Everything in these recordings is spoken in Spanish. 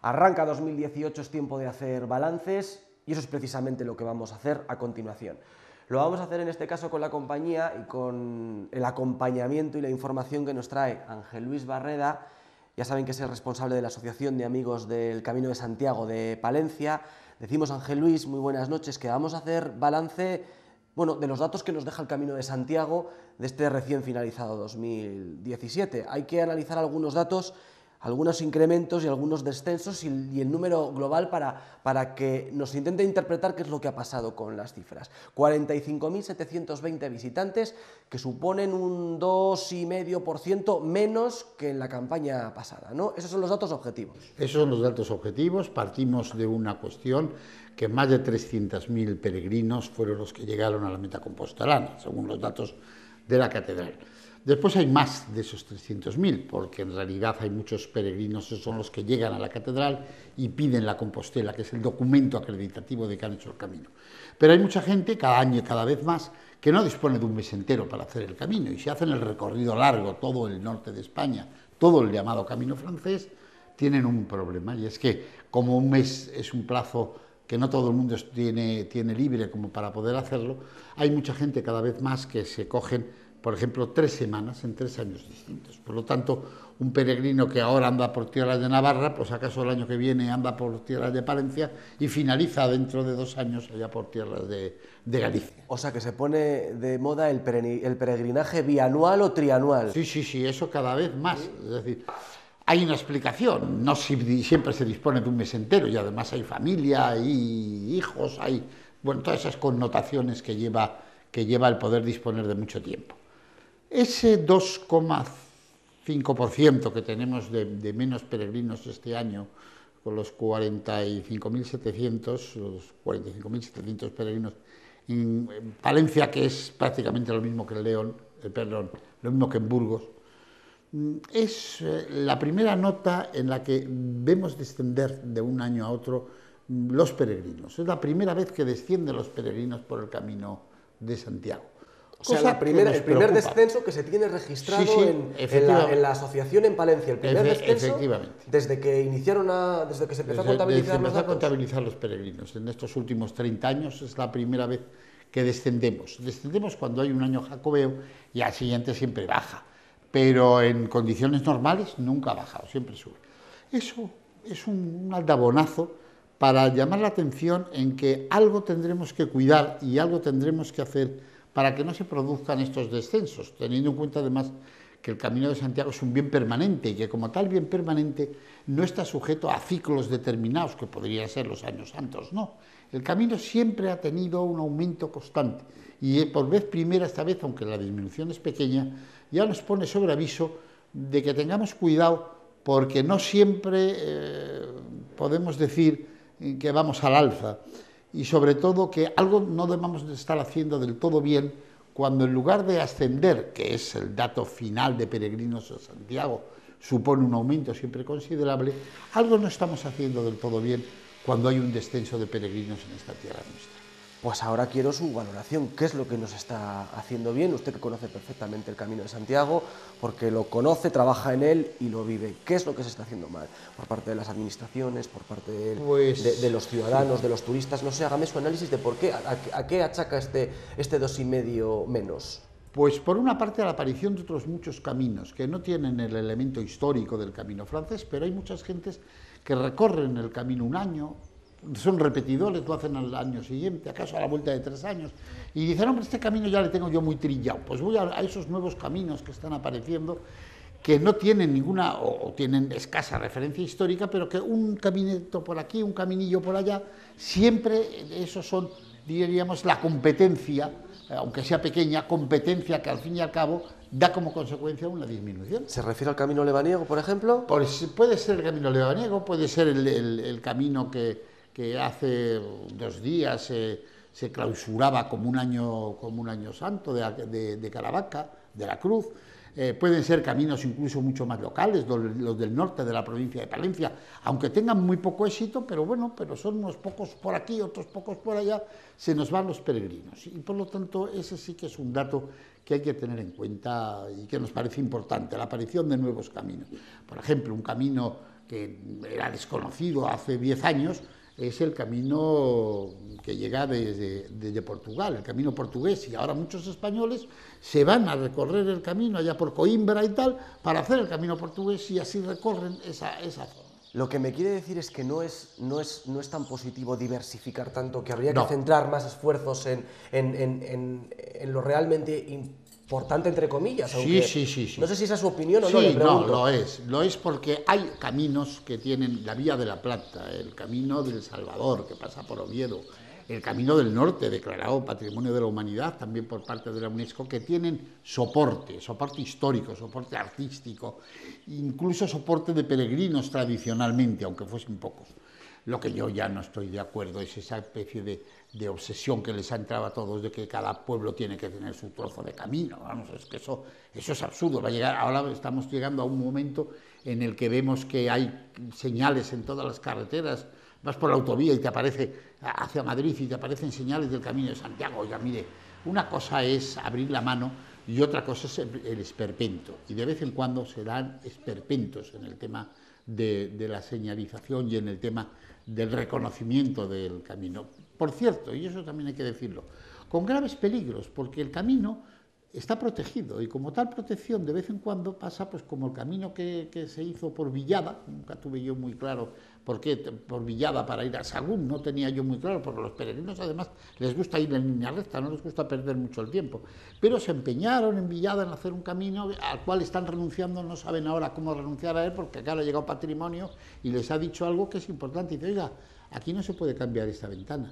Arranca 2018, es tiempo de hacer balances y eso es precisamente lo que vamos a hacer a continuación. Lo vamos a hacer en este caso con la compañía y con el acompañamiento y la información que nos trae Ángel Luis Barreda. Ya saben que es el responsable de la Asociación de Amigos del Camino de Santiago de Palencia. Decimos, Ángel Luis, muy buenas noches, que vamos a hacer balance, bueno, de los datos que nos deja el Camino de Santiago de este recién finalizado 2017. Hay que analizar algunos datos, algunos incrementos y algunos descensos y el número global para que nos intente interpretar qué es lo que ha pasado con las cifras. 45.720 visitantes, que suponen un 2,5% menos que en la campaña pasada, ¿no? Esos son los datos objetivos. Esos son los datos objetivos. Partimos de una cuestión que más de 300.000 peregrinos fueron los que llegaron a la meta compostelana, según los datos de la catedral. Después hay más de esos 300.000, porque en realidad hay muchos peregrinos, esos son los que llegan a la catedral y piden la Compostela, que es el documento acreditativo de que han hecho el camino. Pero hay mucha gente, cada año y cada vez más, que no dispone de un mes entero para hacer el camino, y si hacen el recorrido largo, todo el norte de España, todo el llamado camino francés, tienen un problema, y es que como un mes es un plazo que no todo el mundo tiene libre como para poder hacerlo, hay mucha gente cada vez más que se cogen, por ejemplo, 3 semanas en 3 años distintos. Por lo tanto, un peregrino que ahora anda por tierras de Navarra, pues acaso el año que viene anda por tierras de Palencia y finaliza dentro de 2 años allá por tierras de Galicia. O sea que se pone de moda el peregrinaje bianual o trianual. Sí, eso cada vez más. Es decir, hay una explicación, no siempre se dispone de un mes entero y además hay familia, hay hijos, hay, bueno, todas esas connotaciones que lleva el poder disponer de mucho tiempo. Ese 2,5% que tenemos de menos peregrinos este año, con los 45.700 peregrinos en Palencia, que es prácticamente lo mismo que en León, lo mismo que en Burgos, es la primera nota en la que vemos descender de un año a otro los peregrinos. Es la primera vez que descienden los peregrinos por el Camino de Santiago. O sea, el primer descenso que se tiene registrado en la asociación en Palencia, el primer descenso desde que se empezó a contabilizar los datos. A contabilizar los peregrinos. En estos últimos 30 años es la primera vez que descendemos. Descendemos cuando hay un año jacobeo y al siguiente siempre baja, pero en condiciones normales nunca ha bajado, siempre sube. Eso es un aldabonazo para llamar la atención en que algo tendremos que cuidar y algo tendremos que hacer para que no se produzcan estos descensos, teniendo en cuenta además que el Camino de Santiago es un bien permanente y que como tal bien permanente no está sujeto a ciclos determinados, que podrían ser los años santos, no. El camino siempre ha tenido un aumento constante y por vez primera esta vez, aunque la disminución es pequeña, ya nos pone sobre aviso de que tengamos cuidado porque no siempre podemos decir que vamos al alza. Y sobre todo que algo no debemos de estar haciendo del todo bien cuando en lugar de ascender, que es el dato final de peregrinos a Santiago, supone un aumento siempre considerable, algo no estamos haciendo del todo bien cuando hay un descenso de peregrinos en esta tierra nuestra. Pues ahora quiero su valoración. ¿Qué es lo que nos está haciendo bien? Usted que conoce perfectamente el Camino de Santiago, porque lo conoce, trabaja en él y lo vive. ¿Qué es lo que se está haciendo mal? Por parte de las administraciones, por parte de los ciudadanos, de los turistas. No sé, hágame su análisis de por qué, a qué achaca este 2,5 menos. Pues por una parte a la aparición de otros muchos caminos que no tienen el elemento histórico del camino francés, pero hay muchas gentes que recorren el camino un año, son repetidores, lo hacen al año siguiente, acaso a la vuelta de 3 años, y dicen, hombre, este camino ya le tengo yo muy trillado, pues voy a esos nuevos caminos que están apareciendo, que no tienen ninguna, o tienen escasa referencia histórica, pero que un caminito por aquí, un caminillo por allá, siempre esos son, diríamos, la competencia, aunque sea pequeña, competencia que al fin y al cabo da como consecuencia una disminución. ¿Se refiere al camino lebaniego, por ejemplo? Pues puede ser el camino lebaniego, puede ser el camino que hace 2 días se clausuraba como un año santo de Caravaca, de la Cruz. Pueden ser caminos incluso mucho más locales, los del norte de la provincia de Palencia, aunque tengan muy poco éxito, pero bueno, pero son unos pocos por aquí, otros pocos por allá, se nos van los peregrinos. Y por lo tanto, ese sí que es un dato que hay que tener en cuenta y que nos parece importante, la aparición de nuevos caminos. Por ejemplo, un camino que era desconocido hace 10 años, es el camino que llega desde Portugal, el camino portugués, y ahora muchos españoles se van a recorrer el camino allá por Coímbra y tal, para hacer el camino portugués y así recorren esa zona. Lo que me quiere decir es que no es tan positivo diversificar tanto, que habría que No. centrar más esfuerzos en lo realmente importante, entre comillas. Aunque Sí. no sé si esa es su opinión o no, le Sí, no, pregunto. lo es porque hay caminos que tienen la Vía de la Plata, el camino del Salvador, que pasa por Oviedo, el camino del norte, declarado Patrimonio de la Humanidad también por parte de la UNESCO, que tienen soporte histórico, soporte artístico, incluso soporte de peregrinos tradicionalmente, aunque fuesen pocos. Lo que yo ya no estoy de acuerdo es esa especie de obsesión que les ha entrado a todos de que cada pueblo tiene que tener su trozo de camino. Vamos, es que eso es absurdo. Ahora estamos llegando a un momento en el que vemos que hay señales en todas las carreteras. Vas por la autovía y te aparece hacia Madrid y te aparecen señales del Camino de Santiago. Oiga, mire, una cosa es abrir la mano y otra cosa es el esperpento. Y de vez en cuando se dan esperpentos en el tema de la señalización y en el tema del reconocimiento del camino. Por cierto, y eso también hay que decirlo, con graves peligros, porque el camino está protegido y como tal protección de vez en cuando pasa pues como el camino que se hizo por Villada. Nunca tuve yo muy claro por qué por Villada para ir a Sagún, no tenía yo muy claro, porque los peregrinos además les gusta ir en línea recta, no les gusta perder mucho el tiempo, pero se empeñaron en Villada en hacer un camino al cual están renunciando, no saben ahora cómo renunciar a él, porque claro, ha llegado Patrimonio y les ha dicho algo que es importante, y dice, oiga, aquí no se puede cambiar esta ventana.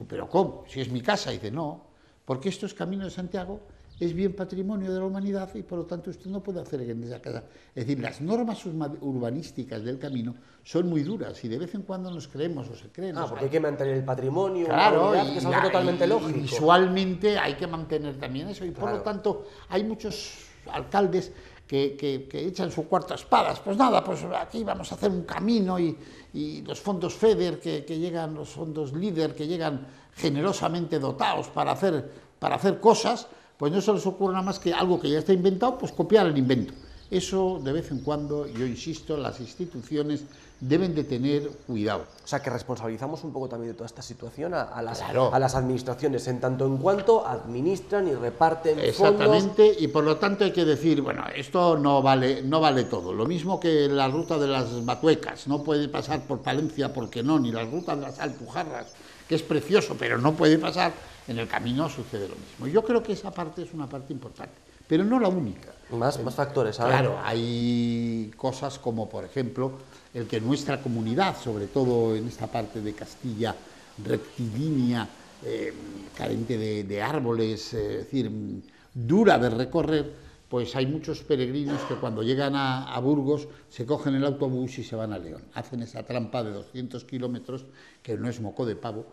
¿Pero cómo? Si es mi casa. Y dice, no, porque esto es Camino de Santiago, es bien patrimonio de la humanidad y por lo tanto usted no puede hacer en esa casa. Es decir, las normas urbanísticas del camino son muy duras y de vez en cuando nos creemos o se creen. Porque hay que mantener el patrimonio, claro, la unidad, que es algo totalmente lógico. Y visualmente hay que mantener también eso y por lo tanto hay muchos alcaldes que echan su cuarta espadas. Pues nada, pues aquí vamos a hacer un camino y los fondos FEDER que llegan, los fondos LEADER que llegan generosamente dotados para hacer cosas, pues no se les ocurre nada más que algo que ya está inventado, pues copiar el invento. Eso de vez en cuando, yo insisto, las instituciones deben de tener cuidado. O sea, que responsabilizamos un poco también de toda esta situación a Claro. las administraciones, en tanto en cuanto administran y reparten Exactamente, fondos. y por lo tanto hay que decir, bueno, esto no vale todo. Lo mismo que la ruta de las Batuecas, no puede pasar por Palencia porque no, ni la ruta de las Alpujarras, que es precioso, pero no puede pasar. En el camino sucede lo mismo. Yo creo que esa parte es una parte importante, pero no la única. Más factores, ¿sabes? Claro, hay cosas como, por ejemplo, el que nuestra comunidad, sobre todo en esta parte de Castilla rectilínea, carente de árboles, es decir, dura de recorrer, pues hay muchos peregrinos que cuando llegan a Burgos se cogen el autobús y se van a León. Hacen esa trampa de 200 kilómetros, que no es moco de pavo,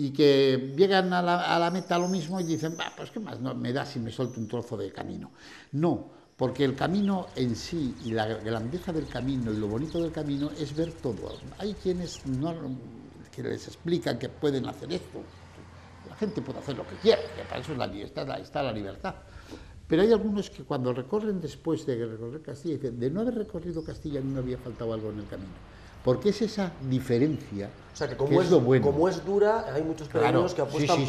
y que llegan a la meta lo mismo y dicen, pues qué más no me da si me suelto un trozo de camino. No, porque el camino en sí y la grandeza del camino y lo bonito del camino es ver todo. Hay quienes que les explican que pueden hacer esto. La gente puede hacer lo que quiera, que para eso está la libertad. Pero hay algunos que cuando recorren después de recorrer Castilla, dicen, de no haber recorrido Castilla no me había faltado algo en el camino. Porque es esa diferencia, o sea, que es lo bueno. Como es dura, hay muchos peregrinos que apuestan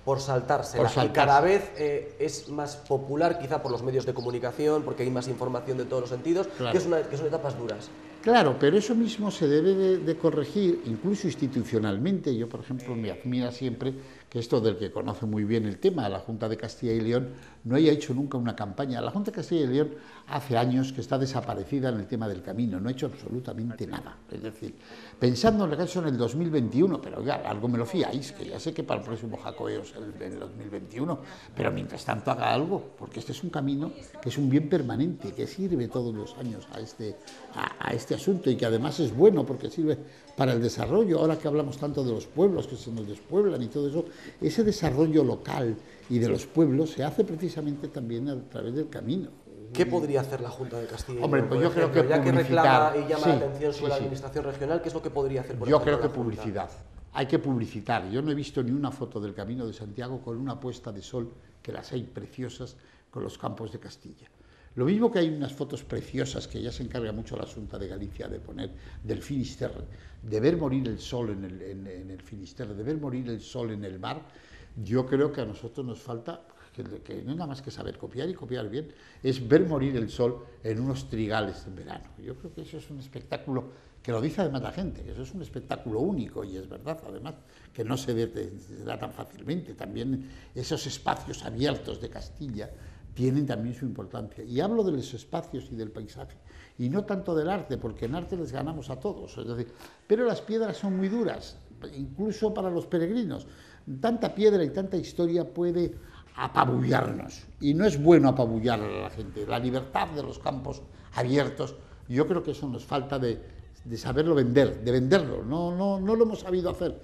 por saltársela. Y cada vez es más popular, quizá por los medios de comunicación, porque hay más información de todos los sentidos, Claro. que son etapas duras. Claro, pero eso mismo se debe de corregir, incluso institucionalmente. Yo, por ejemplo, me admira siempre que esto del que conoce muy bien el tema, la Junta de Castilla y León, no haya hecho nunca una campaña. La Junta de Castilla y León hace años que está desaparecida en el tema del camino, no ha hecho absolutamente nada. Es decir, pensando en eso en el 2021, pero ya algo me lo fiáis, que ya sé que para el próximo Jacobeo es el 2021, pero mientras tanto haga algo, porque este es un camino que es un bien permanente, que sirve todos los años a este asunto y que además es bueno porque sirve para el desarrollo. Ahora que hablamos tanto de los pueblos que se nos despueblan y todo eso, ese desarrollo local y de los pueblos se hace precisamente también a través del camino. ¿Qué podría hacer la Junta de Castilla y León? Hombre, pues yo creo que ya que reclama y llama sí, la atención sobre sí, la sí. administración regional, ¿qué es lo que podría hacer? Yo creo que publicidad. Hay que publicitar. Yo no he visto ni una foto del Camino de Santiago con una puesta de sol, que las hay preciosas, con los campos de Castilla. Lo mismo que hay unas fotos preciosas que ya se encarga mucho la Xunta de Galicia de poner del Finisterre, de ver morir el sol en el Finisterre, de ver morir el sol en el mar. Yo creo que a nosotros nos falta, que no es nada más que saber copiar y copiar bien, es ver morir el sol en unos trigales en verano. Yo creo que eso es un espectáculo, que lo dice además la gente, que eso es un espectáculo único, y es verdad, además, que no se da tan fácilmente. También esos espacios abiertos de Castilla tienen también su importancia. Y hablo de los espacios y del paisaje, y no tanto del arte, porque en arte les ganamos a todos. Es decir, pero las piedras son muy duras, incluso para los peregrinos. Tanta piedra y tanta historia puede apabullarnos, y no es bueno apabullar a la gente. La libertad de los campos abiertos, yo creo que eso nos falta de saberlo vender, de venderlo. No lo hemos sabido hacer,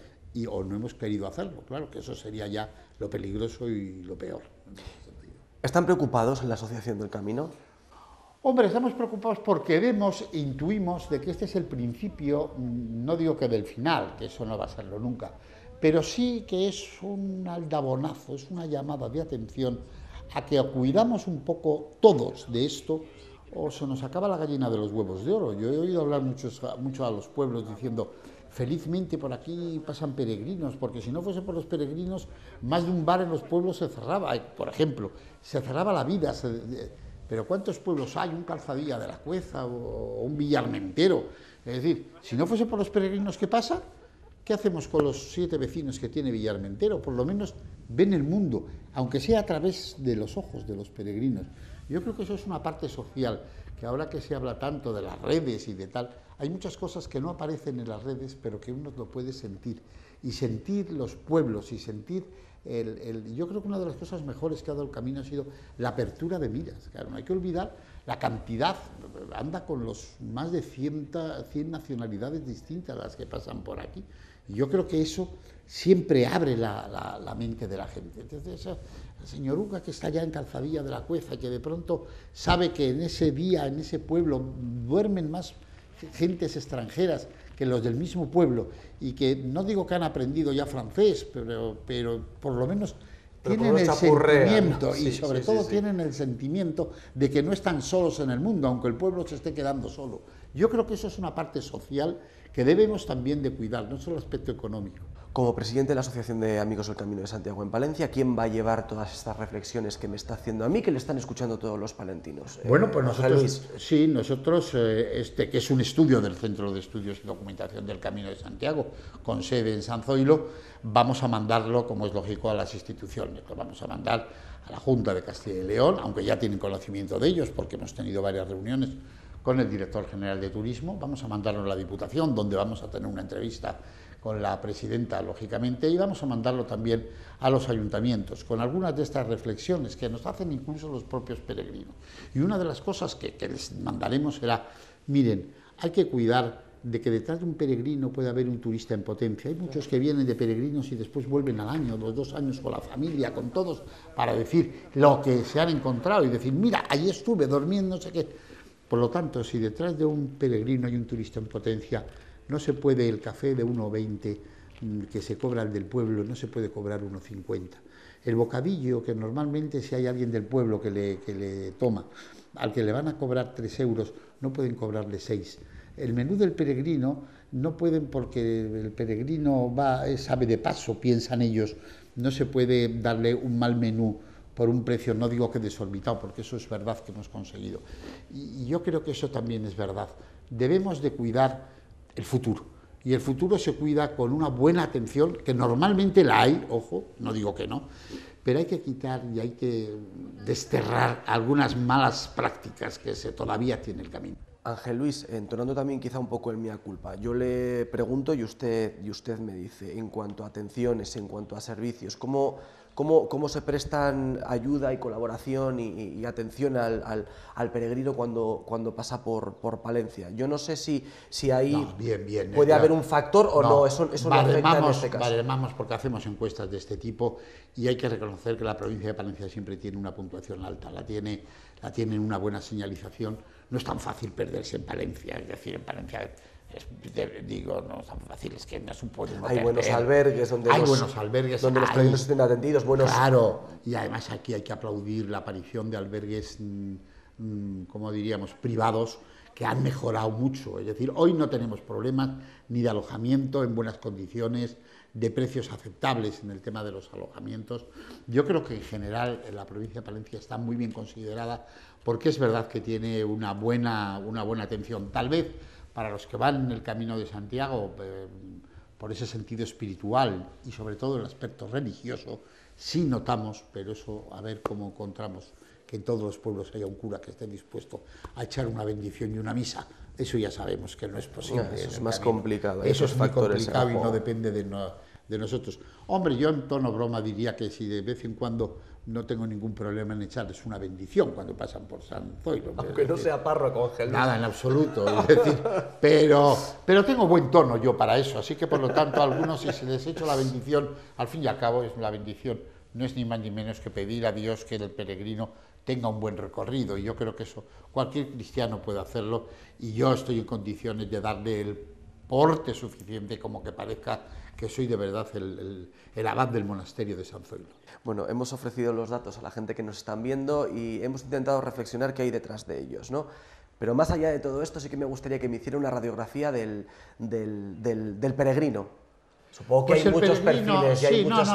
o no hemos querido hacerlo. Claro que eso sería ya lo peligroso y lo peor. ¿Están preocupados en la Asociación del Camino? Hombre, estamos preocupados porque intuimos de que este es el principio, no digo que del final, que eso no va a serlo nunca, pero sí que es un aldabonazo, es una llamada de atención a que cuidamos un poco todos de esto, o se nos acaba la gallina de los huevos de oro. Yo he oído hablar mucho a los pueblos diciendo: felizmente por aquí pasan peregrinos, porque si no fuese por los peregrinos, más de un bar en los pueblos se cerraba, por ejemplo, se cerraba la vida. Pero ¿cuántos pueblos hay? Un Calzadilla de la Cueza o un Villarmentero. Es decir, si no fuese por los peregrinos, ¿qué pasa? ¿Qué hacemos con los 7 vecinos que tiene Villarmentero? Por lo menos ven el mundo, aunque sea a través de los ojos de los peregrinos. Yo creo que eso es una parte social, que ahora que se habla tanto de las redes y de tal, hay muchas cosas que no aparecen en las redes, pero que uno lo puede sentir. Y sentir los pueblos, y sentir yo creo que una de las cosas mejores que ha dado el Camino ha sido la apertura de miras. Claro, no hay que olvidar la cantidad, anda con los más de 100 nacionalidades distintas las que pasan por aquí. Y yo creo que eso siempre abre la mente de la gente. Entonces, el señor Uga, que está allá en Calzadilla de la Cueza, que de pronto sabe que en ese día, en ese pueblo, duermen más gentes extranjeras que los del mismo pueblo, y que no digo que han aprendido ya francés, pero por lo menos tienen el sentimiento, ¿no? Y sobre todo tienen el sentimiento de que no están solos en el mundo, aunque el pueblo se esté quedando solo. Yo creo que eso es una parte social que debemos también de cuidar, no solo el aspecto económico. Como presidente de la Asociación de Amigos del Camino de Santiago en Palencia, ¿quién va a llevar todas estas reflexiones que me está haciendo a mí, que le están escuchando todos los palentinos? Bueno, pues nosotros, que es un estudio del Centro de Estudios y Documentación del Camino de Santiago, con sede en San Zoilo, vamos a mandarlo, como es lógico, a las instituciones. Lo vamos a mandar a la Junta de Castilla y León, aunque ya tienen conocimiento de ellos, porque hemos tenido varias reuniones con el director general de Turismo. Vamos a mandarlo a la Diputación, donde vamos a tener una entrevista con la presidenta, lógicamente, y vamos a mandarlo también a los ayuntamientos, con algunas de estas reflexiones que nos hacen incluso los propios peregrinos. Y una de las cosas que les mandaremos será: miren, hay que cuidar de que detrás de un peregrino puede haber un turista en potencia. Hay muchos que vienen de peregrinos y después vuelven al año, los 2 años, con la familia, con todos, para decir lo que se han encontrado y decir: mira, allí estuve, dormí en no sé qué. Por lo tanto, si detrás de un peregrino hay un turista en potencia, no se puede el café de 1,20 que se cobra el del pueblo, no se puede cobrar 1,50. El bocadillo, que normalmente si hay alguien del pueblo que le toma, al que le van a cobrar 3 euros, no pueden cobrarle 6. El menú del peregrino no pueden, porque el peregrino sabe de paso, piensan ellos, no se puede darle un mal menú por un precio, no digo que desorbitado, porque eso es verdad que hemos conseguido. Y yo creo que eso también es verdad. Debemos de cuidar el futuro, y el futuro se cuida con una buena atención, que normalmente la hay, ojo, no digo que no, pero hay que quitar y hay que desterrar algunas malas prácticas que todavía tiene el Camino. Ángel Luis, entonando también quizá un poco el mea culpa, yo le pregunto y usted me dice, en cuanto a atenciones, en cuanto a servicios, ¿cómo se prestan ayuda y colaboración y atención al peregrino cuando pasa por Palencia? Yo no sé si ahí puede haber un factor o no, eso no afecta en este caso. Vamos, porque hacemos encuestas de este tipo, y hay que reconocer que la provincia de Palencia siempre tiene una puntuación alta, la tiene una buena señalización. No es tan fácil perderse en Palencia, es decir, en Palencia no es tan fácil, es que no es un pueblo. Hay buenos albergues donde los peregrinos estén atendidos. Claro, y además aquí hay que aplaudir la aparición de albergues como diríamos, privados, que han mejorado mucho. Es decir, hoy no tenemos problemas ni de alojamiento en buenas condiciones, de precios aceptables en el tema de los alojamientos. Yo creo que en general la provincia de Palencia está muy bien considerada, porque es verdad que tiene una buena atención. Tal vez para los que van en el Camino de Santiago, por ese sentido espiritual y sobre todo el aspecto religioso, sí notamos, pero eso a ver cómo encontramos que en todos los pueblos haya un cura que esté dispuesto a echar una bendición y una misa. Eso ya sabemos que no es posible. Eso es más complicado. Eso es muy complicado y no depende de nosotros. Hombre, yo en tono broma diría que si de vez en cuando no tengo ningún problema en echarles una bendición cuando pasan por San Zoilo. Aunque no sea párroco, Ángel. Nada, en absoluto. Es decir, pero tengo buen tono yo para eso, así que por lo tanto a algunos si se les echo la bendición, al fin y al cabo es la bendición, no es ni más ni menos que pedir a Dios que el peregrino tenga un buen recorrido, y yo creo que eso cualquier cristiano puede hacerlo, y yo estoy en condiciones de darle el porte suficiente como que parezca que soy de verdad el abad del monasterio de San Zoilo. Bueno, hemos ofrecido los datos a la gente que nos están viendo y hemos intentado reflexionar qué hay detrás de ellos, ¿no? Pero más allá de todo esto, sí que me gustaría que me hiciera una radiografía del peregrino. Supongo que Pues hay muchos perfiles. Sí, y hay muchos...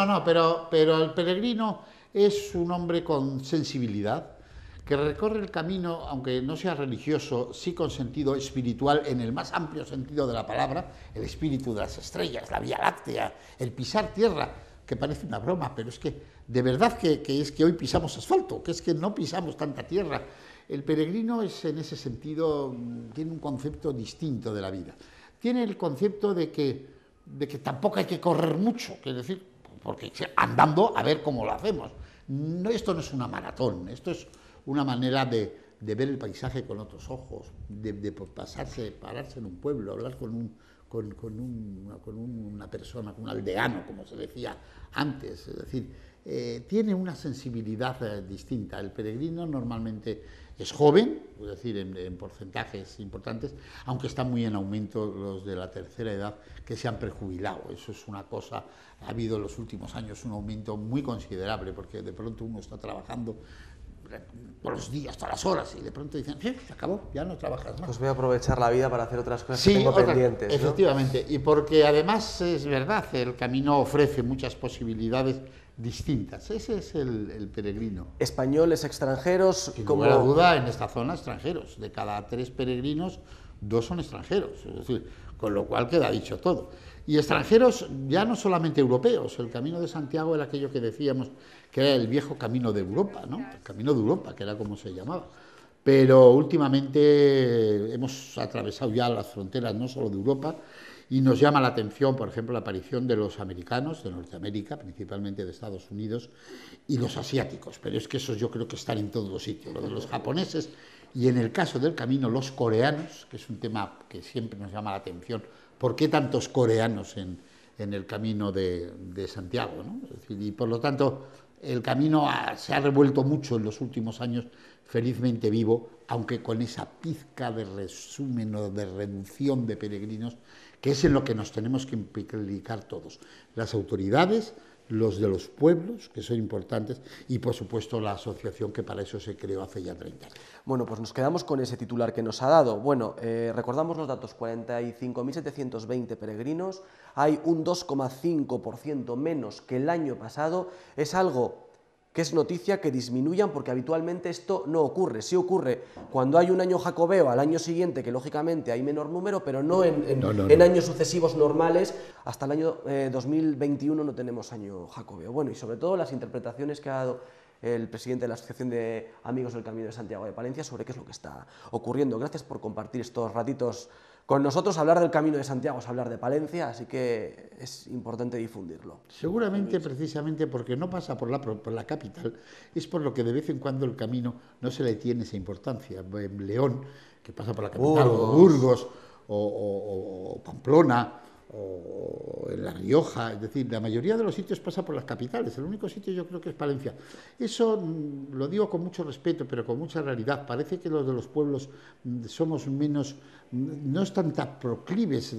pero el peregrino es un hombre con sensibilidad, que recorre el camino, aunque no sea religioso, sí con sentido espiritual, en el más amplio sentido de la palabra, el espíritu de las estrellas, la Vía Láctea, el pisar tierra, que parece una broma, pero es que de verdad que es que hoy pisamos asfalto, que es que no pisamos tanta tierra. El peregrino es, en ese sentido, tiene un concepto distinto de la vida. Tiene el concepto de que tampoco hay que correr mucho, que es decir, porque andando a ver cómo lo hacemos. No, esto no es una maratón, esto es una manera de ver el paisaje con otros ojos, de pararse en un pueblo, hablar con una persona, con un aldeano, como se decía antes. Es decir, tiene una sensibilidad distinta. El peregrino normalmente es joven, es decir, en porcentajes importantes, aunque están muy en aumento los de la tercera edad que se han prejubilado. Eso es una cosa, ha habido en los últimos años un aumento muy considerable, porque de pronto uno está trabajando todos los días, todas las horas, y de pronto dicen, se acabó, ya no trabajas más. Pues voy a aprovechar la vida para hacer otras cosas que tengo pendientes, ¿no? Efectivamente, y porque además es verdad, el camino ofrece muchas posibilidades distintas. Ese es el peregrino. Españoles, extranjeros... Sin lugar a duda, en esta zona, extranjeros. De cada 3 peregrinos, 2 son extranjeros. Es decir, con lo cual queda dicho todo. Y extranjeros ya no solamente europeos. El Camino de Santiago era aquello que decíamos que era el viejo Camino de Europa, ¿no? El Camino de Europa, que era como se llamaba. Pero últimamente hemos atravesado ya las fronteras no solo de Europa, y nos llama la atención, por ejemplo, la aparición de los americanos, de Norteamérica, principalmente de Estados Unidos, y los asiáticos. Pero es que esos yo creo que están en todos los sitios. Lo de los japoneses y, en el caso del camino, los coreanos, que es un tema que siempre nos llama la atención. ¿Por qué tantos coreanos en el Camino de Santiago, ¿no? Es decir, y por lo tanto, el camino se ha revuelto mucho en los últimos años, felizmente vivo, aunque con esa pizca de resumen o de reducción de peregrinos, que es en lo que nos tenemos que implicar todos, las autoridades, los de los pueblos, que son importantes, y por supuesto la asociación que para eso se creó hace ya 30 años. Bueno, pues nos quedamos con ese titular que nos ha dado. Bueno, recordamos los datos, 45.720 peregrinos, hay un 2,5% menos que el año pasado. Es algo que es noticia que disminuyan, porque habitualmente esto no ocurre. Sí ocurre cuando hay un año jacobeo al año siguiente, que lógicamente hay menor número, pero no en años sucesivos normales. Hasta el año 2021 no tenemos año jacobeo. Bueno, y sobre todo las interpretaciones que ha dado el presidente de la Asociación de Amigos del Camino de Santiago de Palencia sobre qué es lo que está ocurriendo. Gracias por compartir estos ratitos con nosotros. Hablar del Camino de Santiago es hablar de Palencia, así que es importante difundirlo. Seguramente, precisamente porque no pasa por la capital, es por lo que de vez en cuando el camino no se le tiene esa importancia. En León, que pasa por la capital, o Burgos, o Pamplona, o en La Rioja, es decir, la mayoría de los sitios pasa por las capitales. El único sitio yo creo que es Palencia. Eso lo digo con mucho respeto, pero con mucha realidad. Parece que los de los pueblos somos menos, no están tan proclives,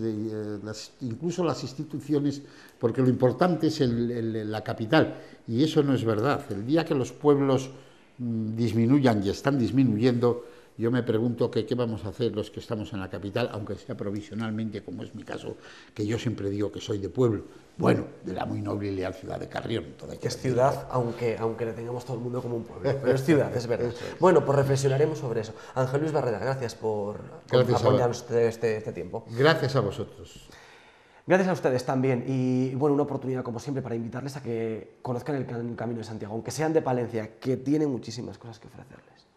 incluso las instituciones, porque lo importante es la capital, y eso no es verdad. El día que los pueblos disminuyan y están disminuyendo, yo me pregunto que qué vamos a hacer los que estamos en la capital, aunque sea provisionalmente, como es mi caso, que yo siempre digo que soy de pueblo, bueno, de la muy noble y leal ciudad de Carrión. Que es ciudad, aunque le tengamos todo el mundo como un pueblo, pero es ciudad, es verdad. Bueno, pues reflexionaremos sobre eso. Ángel Luis Barreda, gracias por apoyarnos este tiempo. Gracias a vosotros. Gracias a ustedes también, y bueno, una oportunidad como siempre para invitarles a que conozcan el Camino de Santiago, aunque sean de Palencia, que tiene muchísimas cosas que ofrecerles.